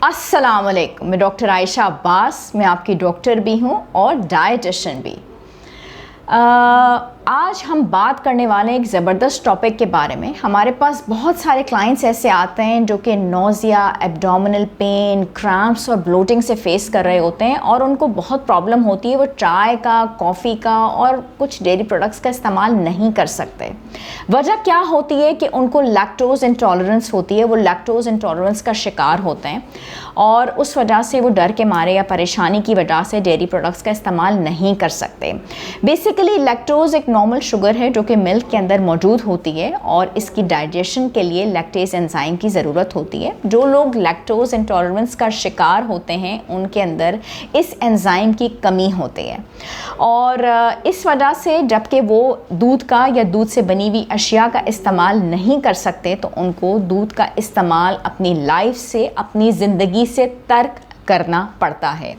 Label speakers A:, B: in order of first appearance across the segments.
A: अस्सलाम वालेकुम। मैं डॉक्टर आयशा अब्बास, मैं आपकी डॉक्टर भी हूँ और डाइटिशियन भी। आज हम बात करने वाले हैं एक ज़बरदस्त टॉपिक के बारे में। हमारे पास बहुत सारे क्लाइंट्स ऐसे आते हैं जो कि नोज़िया, एब्डोमिनल पेन, क्रैम्प्स और ब्लोटिंग से फेस कर रहे होते हैं और उनको बहुत प्रॉब्लम होती है। वो चाय का, कॉफ़ी का और कुछ डेयरी प्रोडक्ट्स का इस्तेमाल नहीं कर सकते। वजह क्या होती है कि उनको लैक्टोज़ इंटॉलरेंस होती है, वो लैक्टोज़ इंटॉलरेंस का शिकार होते हैं और उस वजह से वो डर के मारे या परेशानी की वजह से डेयरी प्रोडक्ट्स का इस्तेमाल नहीं कर सकते। बेसिकली लैक्टोज़ एक नॉर्मल शुगर है जो कि मिल्क के अंदर मौजूद होती है और इसकी डाइजेशन के लिए लैक्टेज एंजाइम की ज़रूरत होती है। जो लोग लैक्टोज़ इंटॉलरेंस का शिकार होते हैं उनके अंदर इस एंजाइम की कमी होती है और इस वजह से जबकि वो दूध का या दूध से बनी हुई अशिया का इस्तेमाल नहीं कर सकते तो उनको दूध का इस्तेमाल अपनी लाइफ से, अपनी ज़िंदगी से तर्क करना पड़ता है।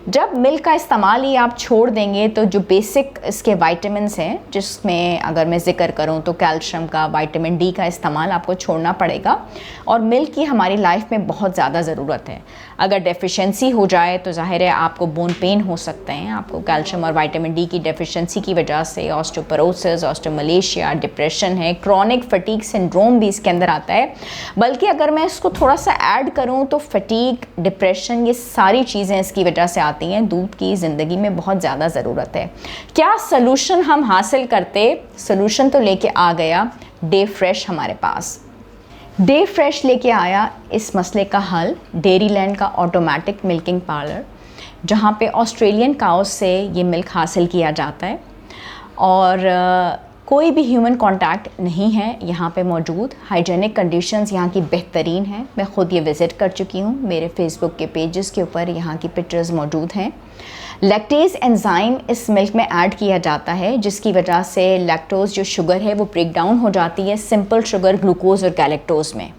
A: जब मिल्क का इस्तेमाल ही आप छोड़ देंगे तो जो बेसिक इसके विटामिन्स हैं, जिसमें अगर मैं ज़िक्र करूं तो कैल्शियम का, विटामिन डी का इस्तेमाल आपको छोड़ना पड़ेगा और मिल्क की हमारी लाइफ में बहुत ज़्यादा ज़रूरत है। अगर डेफिशिएंसी हो जाए तो ज़ाहिर है आपको बोन पेन हो सकते हैं। आपको कैल्शियम और विटामिन डी की डेफिशिएंसी की वजह से ऑस्टियोपोरोसिस, ऑस्टियोमलेशिया, डिप्रेशन है, क्रॉनिक फटीग सिंड्रोम भी इसके अंदर आता है। बल्कि अगर मैं इसको थोड़ा सा ऐड करूँ तो फटीग, डिप्रेशन, ये सारी चीज़ें इसकी वजह से आती हैं। दूध की ज़िंदगी में बहुत ज़्यादा ज़रूरत है। क्या सलूशन हम हासिल करते? सलूशन तो लेके आ गया डे फ्रेश हमारे पास। डे फ्रेश लेके आया इस मसले का हल, डेयरीलैंड का ऑटोमेटिक मिल्किंग पार्लर, जहाँ पे ऑस्ट्रेलियन काउस से ये मिल्क हासिल किया जाता है और कोई भी ह्यूमन कांटेक्ट नहीं है यहाँ पे मौजूद। हाइजेनिक कंडीशंस यहाँ की बेहतरीन हैं। मैं ख़ुद ये विज़िट कर चुकी हूँ। मेरे फेसबुक के पेजेस के ऊपर यहाँ की पिक्चर्स मौजूद हैं। लैक्टेज एंजाइम इस मिल्क में ऐड किया जाता है जिसकी वजह से लैक्टोज़ जो शुगर है वो ब्रेक डाउन हो जाती है सिंपल शुगर, ग्लूकोज़ और गैलेक्टोज़ में।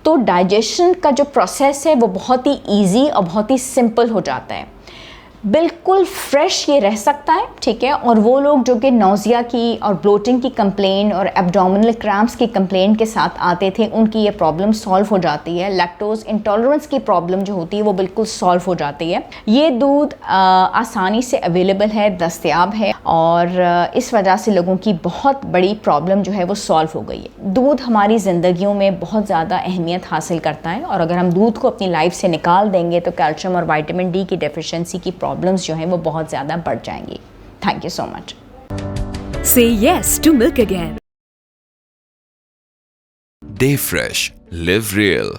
A: तो डाइजेशन का जो प्रोसेस है वो बहुत ही ईजी और बहुत ही सिंपल हो जाता है। बिल्कुल फ्रेश ये रह सकता है, ठीक है। और वो लोग जो कि नोज़िया की और ब्लोटिंग की कंप्लेन और एब्डोमिनल क्रैम्प्स की कंप्लेन के साथ आते थे, उनकी ये प्रॉब्लम सॉल्व हो जाती है। लैक्टोज़ इंटॉलरेंस की प्रॉब्लम जो होती है वो बिल्कुल सॉल्व हो जाती है। ये दूध आसानी से अवेलेबल है, दस्तयाब है और इस वजह से लोगों की बहुत बड़ी प्रॉब्लम जो है वो सॉल्व हो गई है। दूध हमारी ज़िंदगियों में बहुत ज़्यादा अहमियत हासिल करता है और अगर हम दूध को अपनी लाइफ से निकाल देंगे तो कैल्शियम और विटामिन डी की डेफिशिएंसी की प्रॉब्लम्स जो हैं वो बहुत ज़्यादा बढ़ जाएंगी। Thank you so much.
B: Say yes to milk again.
C: Day Fresh. Live real.